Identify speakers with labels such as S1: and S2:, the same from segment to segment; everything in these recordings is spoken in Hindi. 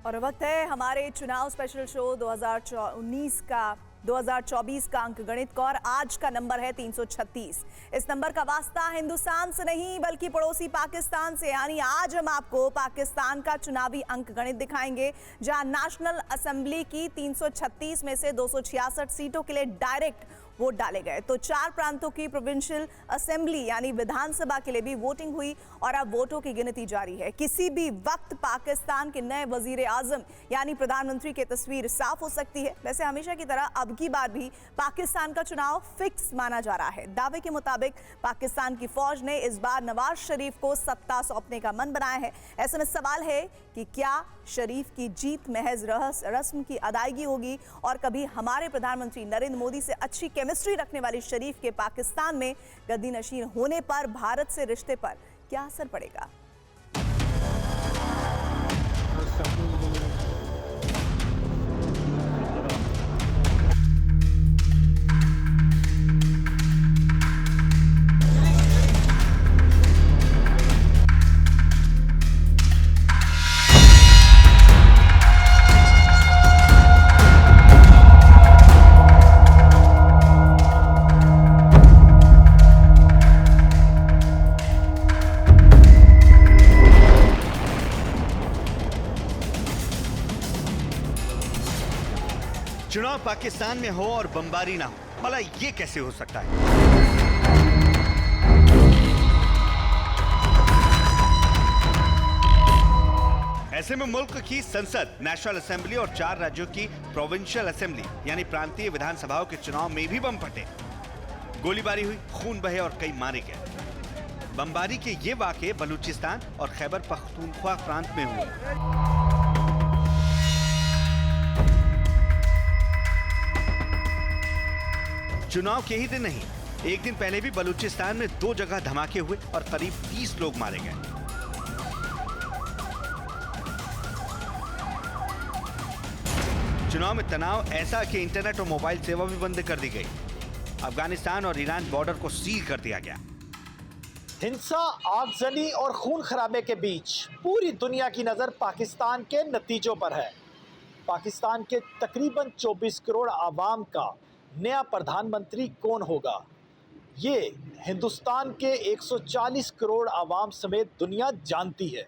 S1: और वक्त है हमारे चुनाव स्पेशल शो 2024 का अंक गणित का और आज का नंबर है 336। इस नंबर का वास्ता हिंदुस्तान से नहीं बल्कि पड़ोसी पाकिस्तान से, यानी आज हम आपको पाकिस्तान का चुनावी अंक गणित दिखाएंगे, जहां नेशनल असेंबली की 336 में से 266 सीटों के लिए डायरेक्ट वोट डाले गए। तो 4 प्रांतों की प्रोविंशियल असेंबली यानी विधानसभा के लिए भी वोटिंग हुई और अब वोटों की गिनती जारी है। किसी भी वक्त पाकिस्तान के नए वजीर आजम यानी प्रधानमंत्री की तस्वीर साफ हो सकती है। वैसे हमेशा की तरह अब की बार भी पाकिस्तान का चुनाव फिक्स माना जा रहा है। दावे के मुताबिक पाकिस्तान की फौज ने इस बार नवाज शरीफ को सत्ता सौंपने का मन बनाया है। ऐसे में सवाल है कि क्या शरीफ की जीत महज रस्म की अदायगी होगी और कभी हमारे प्रधानमंत्री नरेंद्र मोदी से अच्छी केमिस्ट्री रखने वाली शरीफ के पाकिस्तान में गद्दी नशीन होने पर भारत से रिश्ते पर क्या असर पड़ेगा?
S2: चुनाव पाकिस्तान में हो और बमबारी ना हो, भला ये कैसे हो सकता है? ऐसे में मुल्क की संसद, नेशनल असेंबली और 4 राज्यों की प्रोविंशियल असेंबली यानी प्रांतीय विधानसभाओं के चुनाव में भी बम फटे, गोलीबारी हुई, खून बहे और कई मारे गए। बमबारी के ये वाकये बलूचिस्तान और खैबर पख्तूनख्वा प्रांत में हुए। चुनाव के ही दिन नहीं, एक दिन पहले भी बलूचिस्तान में 2 जगह धमाके हुए और करीब 30 लोग मारे गए। चुनाव में तनाव ऐसा कि इंटरनेट और मोबाइल सेवा भी बंद कर दी गई। अफगानिस्तान और ईरान बॉर्डर को सील कर दिया गया।
S3: हिंसा, आगजनी और खून खराबे के बीच पूरी दुनिया की नजर पाकिस्तान के नतीजों पर है। पाकिस्तान के तकरीबन 24 करोड़ आवाम का नया प्रधानमंत्री कौन होगा, ये हिंदुस्तान के 140 करोड़ आवाम समेत दुनिया जानती है।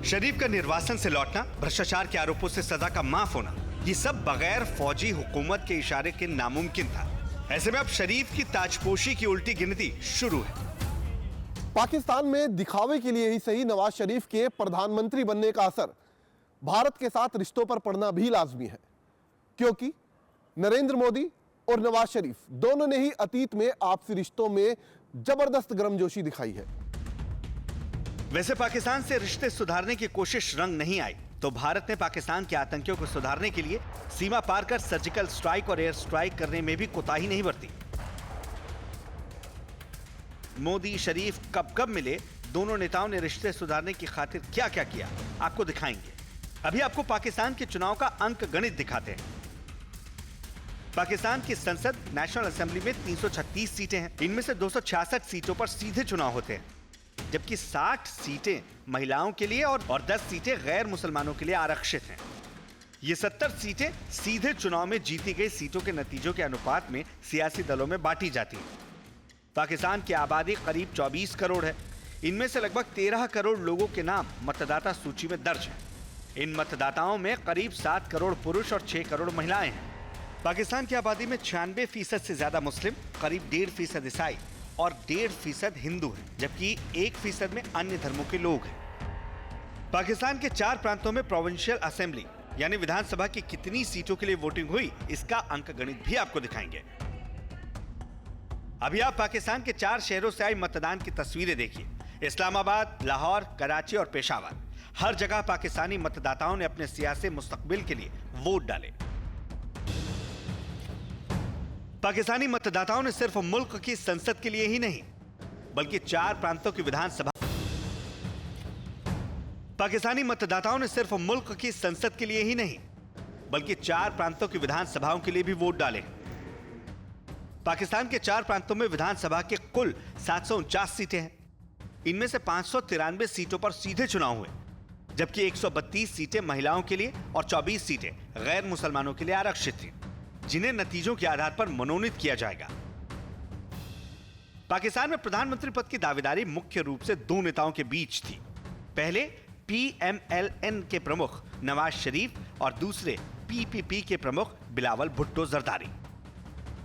S2: शरीफ का निर्वासन से लौटना, भ्रष्टाचार के आरोपों से सजा का माफ होना, ये सब बगैर फौजी हुकूमत के इशारे के नामुमकिन था। ऐसे में अब शरीफ की ताजपोशी की उल्टी गिनती शुरू है।
S4: पाकिस्तान में दिखावे के लिए ही सही नवाज शरीफ के प्रधानमंत्री बनने का असर भारत के साथ रिश्तों पर पड़ना भी लाजमी है, क्योंकि नरेंद्र मोदी और नवाज शरीफ दोनों ने ही अतीत में आपसी रिश्तों में जबरदस्त गर्मजोशी दिखाई है।
S2: वैसे पाकिस्तान से रिश्ते सुधारने की कोशिश रंग नहीं आई तो भारत ने पाकिस्तान के आतंकियों को सुधारने के लिए सीमा पार कर सर्जिकल स्ट्राइक और एयर स्ट्राइक करने में भी कोताही नहीं बरती। मोदी शरीफ कब मिले, दोनों नेताओं ने रिश्ते सुधारने की खातिर क्या क्या किया, आपको दिखाएंगे। अभी आपको पाकिस्तान के चुनाव का अंक गणित दिखाते हैं। पाकिस्तान की संसद, नेशनल असेंबली में 336 सीटें हैं। इनमें से 266 सीटों पर सीधे चुनाव होते हैं, जबकि 60 सीटें महिलाओं के लिए और 10 सीटें गैर मुसलमानों के लिए आरक्षित हैं। ये 70 सीटें सीधे चुनाव में जीती गई सीटों के नतीजों के अनुपात में सियासी दलों में बांटी जाती हैं। पाकिस्तान की आबादी करीब 24 करोड़ है। इनमें से लगभग 13 करोड़ लोगों के नाम मतदाता सूची में दर्ज हैं। इन मतदाताओं में करीब 7 करोड़ पुरुष और 6 करोड़ महिलाएं हैं। पाकिस्तान की आबादी में 96% से ज्यादा मुस्लिम, करीब 1.5% ईसाई और 1.5% हिंदू हैं, जबकि 1% में अन्य धर्मों के लोग हैं। पाकिस्तान के 4 प्रांतों में प्रोविंशियल असेंबली यानी विधानसभा की कितनी सीटों के लिए वोटिंग हुई, इसका अंक गणित भी आपको दिखाएंगे। अभी आप पाकिस्तान के 4 शहरों से आई मतदान की तस्वीरें देखिए। इस्लामाबाद, लाहौर, कराची और पेशावर, हर जगह पाकिस्तानी मतदाताओं ने अपने सियासी मुस्तकबिल के लिए वोट डाले। पाकिस्तानी मतदाताओं ने सिर्फ मुल्क की संसद के लिए ही नहीं बल्कि 4 प्रांतों की विधानसभा पाकिस्तानी मतदाताओं ने सिर्फ मुल्क की संसद के लिए ही नहीं बल्कि 4 प्रांतों की विधानसभाओं के लिए भी वोट डाले। पाकिस्तान के 4 प्रांतों में विधानसभा के कुल 749 सीटें हैं। इनमें से 593 सीटों पर सीधे चुनाव हुए, जबकि 132 सीटें महिलाओं के लिए और 24 सीटें गैर मुसलमानों के लिए आरक्षित थी, जिन्हें नतीजों के आधार पर मनोनीत किया जाएगा। पाकिस्तान में प्रधानमंत्री पद की दावेदारी मुख्य रूप से दो नेताओं के बीच थी। पहले PMLN के प्रमुख नवाज शरीफ और दूसरे PPP के प्रमुख बिलावल भुट्टो जरदारी।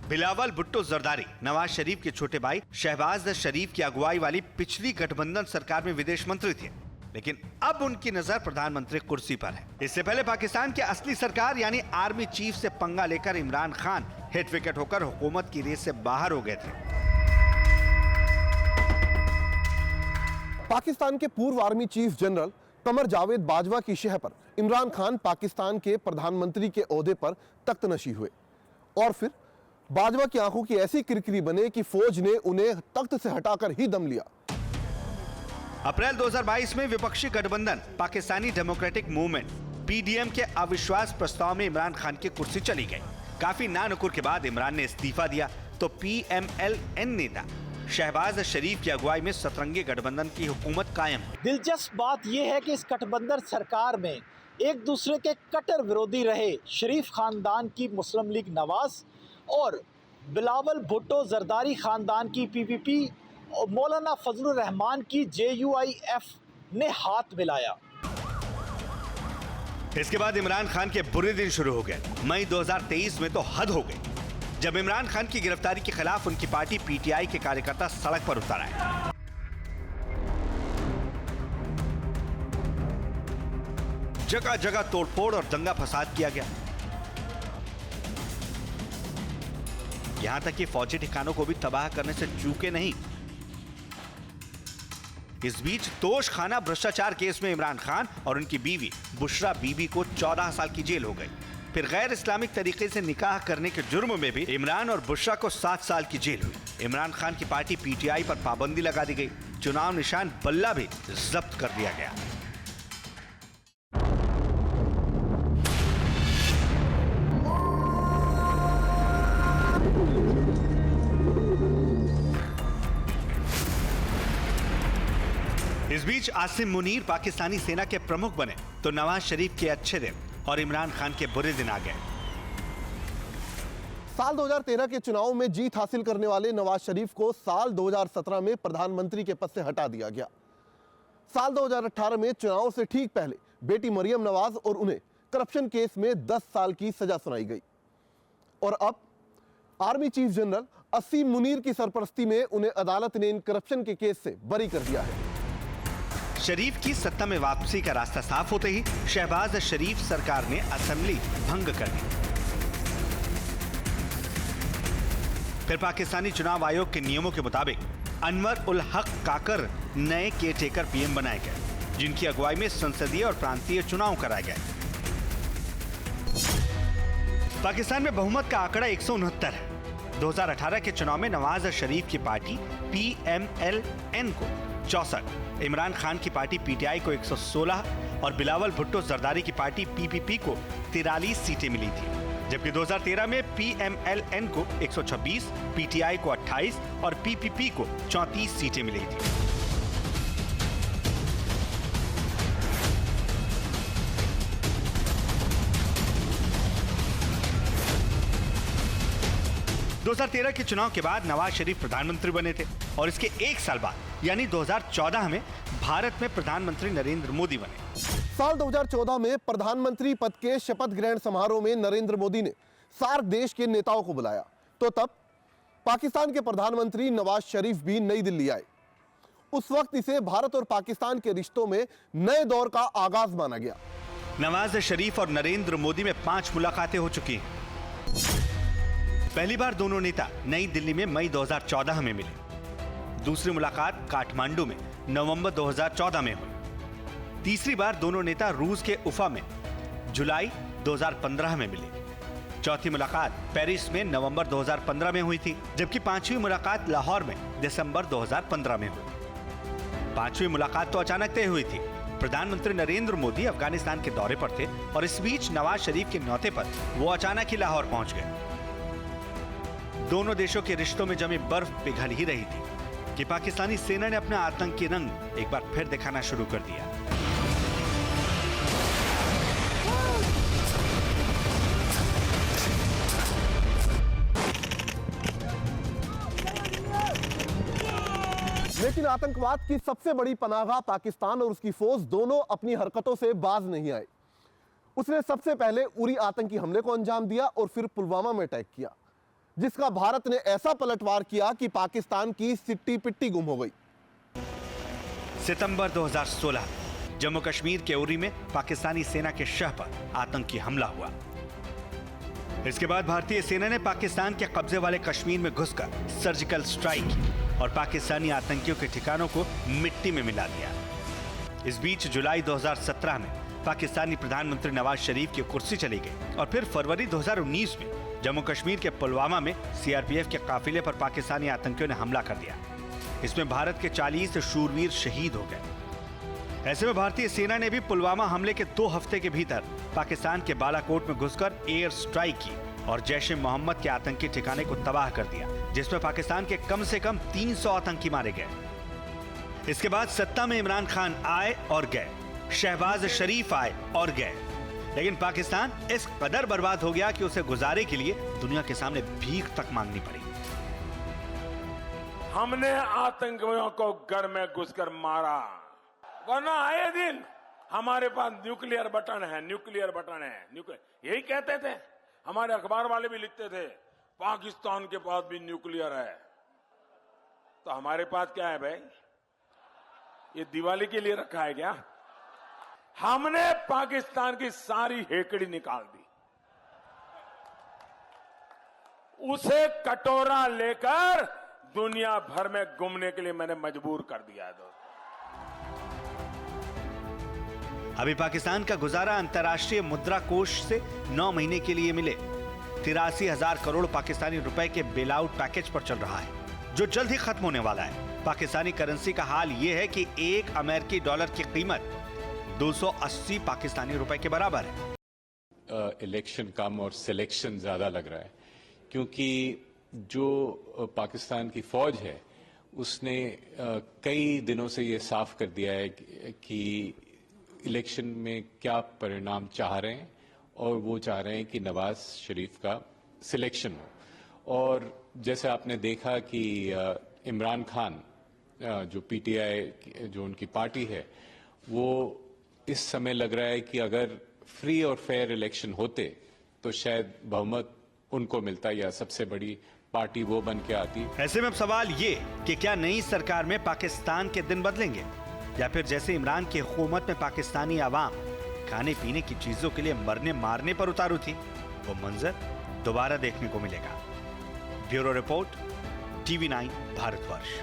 S2: बिलावल भुट्टो जरदारी नवाज शरीफ के छोटे भाई शहबाज शरीफ की अगुवाई वाली पिछली गठबंधन सरकार में विदेश मंत्री थे, लेकिन अब उनकी नजर प्रधानमंत्री कुर्सी पर है। इससे पहले पाकिस्तान की असली सरकार यानी आर्मी चीफ से पंगा लेकर इमरान खान हिट विकेट होकर हुकूमत की रेस से बाहर हो गए थे।
S4: पाकिस्तान के पूर्व army chief general Qamar Javed Bajwa की शह पर इमरान खान पाकिस्तान के प्रधानमंत्री के ओहदे पर तख्तनशी हुए और फिर बाजवा की आंखों की ऐसी किरकिरी बने कि फौज ने उन्हें तख्त से हटाकर ही दम लिया।
S2: अप्रैल 2022 में विपक्षी गठबंधन पाकिस्तानी डेमोक्रेटिक मूवमेंट PDM के अविश्वास प्रस्ताव में इमरान खान की कुर्सी चली गई। काफी नानुकुर के बाद इमरान ने इस्तीफा दिया तो PMLN नेता शहबाज शरीफ की अगुवाई में सतरंगी गठबंधन की हुकूमत कायम हुई।
S3: दिलचस्प बात यह है कि इस गठबंधन सरकार में एक दूसरे के कट्टर विरोधी रहे शरीफ खानदान की मुस्लिम लीग नवाज और बिलावल भुट्टो जरदारी खानदान की PPP और मौलाना फजलुर रहमान की JUIF ने हाथ मिलाया।
S2: इसके बाद इमरान खान के बुरे दिन शुरू हो गए। मई 2023 में तो हद हो गई जब इमरान खान की गिरफ्तारी के खिलाफ उनकी पार्टी PTI के कार्यकर्ता सड़क पर उतर आए। जगह जगह तोड़फोड़ और दंगा फसाद किया गया, यहां तक कि फौजी ठिकानों को भी तबाह करने से चूके नहीं। इस बीच तोशखाना भ्रष्टाचार केस में इमरान खान और उनकी बीवी बुशरा बीबी को 14 साल की जेल हो गई। फिर गैर इस्लामिक तरीके से निकाह करने के जुर्म में भी इमरान और बुशरा को 7 साल की जेल हुई। इमरान खान की पार्टी PTI पर पाबंदी लगा दी गई। चुनाव निशान बल्ला भी जब्त कर दिया गया। इस बीच आसिम मुनीर पाकिस्तानी सेना के प्रमुख बने तो नवाज शरीफ के अच्छे दिन और इमरान खान के बुरे दिन आ गए।
S4: साल 2013 के चुनाव में जीत हासिल करने वाले नवाज शरीफ को साल 2017 में प्रधानमंत्री के पद से हटा दिया गया। साल 2018 में चुनाव से ठीक पहले बेटी मरियम नवाज और उन्हें करप्शन केस में 10 साल की सजा सुनाई गई और अब army chief general Asim Munir की सरपरस्ती में उन्हें अदालत ने इन करप्शन के केस से बरी कर दिया है।
S2: शरीफ की सत्ता में वापसी का रास्ता साफ होते ही शहबाज शरीफ सरकार ने असेंबली भंग कर दी। फिर पाकिस्तानी चुनाव आयोग के नियमों के मुताबिक अनवर उल हक काकर नए केयरटेकर PM बनाए गए, जिनकी अगुवाई में संसदीय और प्रांतीय चुनाव कराए गए। पाकिस्तान में बहुमत का आंकड़ा 169 है। 2018 के चुनाव में नवाज शरीफ की पार्टी PMLN को 64, इमरान खान की पार्टी PTI को 116 और बिलावल भुट्टो जरदारी की पार्टी PPP को 43 सीटें मिली थी, जबकि 2013 में PMLN को 126, PTI को 28 और PPP को 34 सीटें मिली थी। दो 2013 के चुनाव के बाद नवाज शरीफ प्रधानमंत्री बने थे और इसके एक साल बाद यानी 2014 में भारत में प्रधानमंत्री नरेंद्र मोदी बने।
S4: साल 2014 में प्रधानमंत्री पद के शपथ ग्रहण समारोह में नरेंद्र मोदी ने सार्क देश के नेताओं को बुलाया तो तब पाकिस्तान के प्रधानमंत्री नवाज शरीफ भी नई दिल्ली आए। उस वक्त इसे भारत और पाकिस्तान के रिश्तों में नए दौर का आगाज माना गया।
S2: नवाज शरीफ और नरेंद्र मोदी में 5 मुलाकातें हो चुकी हैं। पहली बार दोनों नेता नई दिल्ली में मई 2014 में मिले। दूसरी मुलाकात काठमांडू में नवंबर 2014 में हुई। तीसरी बार दोनों नेता रूस के उफा में जुलाई 2015 में मिले। चौथी मुलाकात पेरिस में नवंबर 2015 में हुई थी, जबकि पांचवी मुलाकात लाहौर में दिसंबर 2015 में हुई। पांचवी मुलाकात तो अचानक तय हुई थी। प्रधानमंत्री नरेंद्र मोदी अफगानिस्तान के दौरे पर थे और इस बीच नवाज शरीफ के न्योते पर वो अचानक ही लाहौर पहुंच गए। दोनों देशों के रिश्तों में जमी बर्फ पिघल ही रही थी कि पाकिस्तानी सेना ने अपना आतंकी रंग एक बार फिर दिखाना शुरू कर दिया।
S4: लेकिन आतंकवाद की सबसे बड़ी पनाहगाह पाकिस्तान और उसकी फौज दोनों अपनी हरकतों से बाज नहीं आए। उसने सबसे पहले उरी आतंकी हमले को अंजाम दिया और फिर पुलवामा में अटैक किया, जिसका भारत ने ऐसा पलटवार किया कि पाकिस्तान की सिट्टी पिट्टी गुम हो गई।
S2: सितंबर 2016 जम्मू कश्मीर के उरी में पाकिस्तानी सेना के शह पर आतंकी हमला हुआ। इसके बाद भारतीय सेना ने पाकिस्तान के कब्जे वाले कश्मीर में घुसकर सर्जिकल स्ट्राइक की और पाकिस्तानी आतंकियों के ठिकानों को मिट्टी में मिला दिया। इस बीच जुलाई 2017 में पाकिस्तानी प्रधानमंत्री नवाज शरीफ की कुर्सी चली गई और फिर फरवरी 2019 में जम्मू कश्मीर के पुलवामा में सीआरपीएफ के काफिले पर पाकिस्तानी आतंकियों ने हमला कर दिया। इसमें भारत के 40 शूरवीर शहीद हो गए। ऐसे में भारतीय सेना ने भी पुलवामा हमले के 2 हफ्ते के भीतर पाकिस्तान के बालाकोट में घुसकर एयर स्ट्राइक की और जैश ए मोहम्मद के आतंकी ठिकाने को तबाह कर दिया, जिसमें पाकिस्तान के कम से कम 300 आतंकी मारे गए। इसके बाद सत्ता में इमरान खान आए और गए, शहबाज शरीफ आए और गए, लेकिन पाकिस्तान इस कदर बर्बाद हो गया कि उसे गुजारे के लिए दुनिया के सामने भीख तक मांगनी पड़ी।
S5: हमने आतंकियों को घर में घुसकर मारा, वरना आए दिन हमारे पास न्यूक्लियर बटन है, न्यूक्लियर बटन है, यही कहते थे। हमारे अखबार वाले भी लिखते थे पाकिस्तान के पास भी न्यूक्लियर है। तो हमारे पास क्या है भाई? ये दिवाली के लिए रखा है क्या? हमने पाकिस्तान की सारी हेकड़ी निकाल दी, उसे कटोरा लेकर दुनिया भर में घूमने के लिए मैंने मजबूर कर दिया है। दोस्तों,
S2: अभी पाकिस्तान का गुजारा अंतर्राष्ट्रीय मुद्रा कोष से 9 महीने के लिए मिले 83,000 करोड़ पाकिस्तानी रुपए के बेल आउट पैकेज पर चल रहा है, जो जल्द ही खत्म होने वाला है। पाकिस्तानी करेंसी का हाल यह है कि $1 अमेरिकी की कीमत 280 पाकिस्तानी रुपए के बराबर है।
S6: इलेक्शन कम और सिलेक्शन ज्यादा लग रहा है, क्योंकि जो पाकिस्तान की फौज है उसने कई दिनों से ये साफ कर दिया है कि इलेक्शन में क्या परिणाम चाह रहे हैं, और वो चाह रहे हैं कि नवाज शरीफ का सिलेक्शन हो। और जैसे आपने देखा कि इमरान खान जो पीटीआई जो उनकी पार्टी है, वो इस समय लग रहा है कि अगर फ्री और फेयर इलेक्शन होते तो शायद बहुमत उनको मिलता या सबसे बड़ी पार्टी वो बन के आती।
S2: ऐसे में अब सवाल ये कि क्या नई सरकार में पाकिस्तान के दिन बदलेंगे, या फिर जैसे इमरान की हुकूमत में पाकिस्तानी आवाम खाने पीने की चीजों के लिए मरने मारने पर उतारू थी, वो मंजर दोबारा देखने को मिलेगा। Bureau report, TV9 Bharatvarsh.